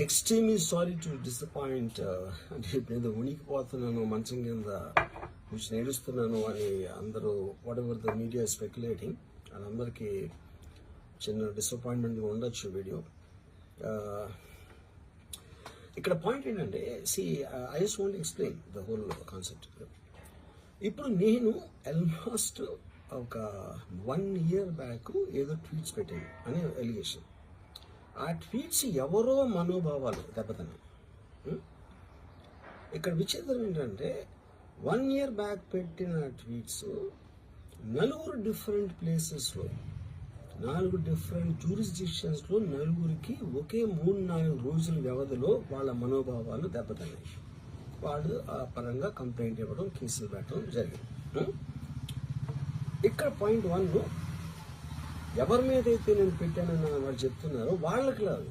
Extremely sorry to disappoint. అంటే ఇప్పుడు ఏదో ఉనికిపోతున్నాను, మంచం కింద కూర్చొని ఏడుస్తున్నాను అని అందరూ what ever the media speculating, వాళ్ళందరికీ చిన్న డిసప్పాయింట్మెంట్గా ఉండొచ్చు వీడియో. ఇక్కడ పాయింట్ ఏంటంటే, I just want explain the whole concept. ఇప్పుడు నేను ఆల్మోస్ట్ ఒక 1 year బ్యాక్ ఏదో ట్వీట్స్ పెట్టాను అనే ఎలిగేషన్. ఆ ట్వీట్స్ ఎవరో మనోభావాలు దెబ్బతిన్నాయి. ఇక్కడ విచిత్రం ఏంటంటే 1 year బ్యాక్ పెట్టిన ట్వీట్స్ 4 డిఫరెంట్ ప్లేసెస్లో 4 డిఫరెంట్ జ్యూరిస్డిక్షన్స్లో 4కి ఒకే 3-4 రోజుల వ్యవధిలో వాళ్ళ మనోభావాలు దెబ్బతిన్నాయి. వాళ్ళు ఆ పరంగా కంప్లైంట్ ఇవ్వడం, కేసులు పెట్టడం జరిగింది. ఇక్కడ పాయింట్ 1, ఎవరి మీద అయితే నేను పెట్టానని వాళ్ళు చెప్తున్నారో వాళ్ళకి లేదు.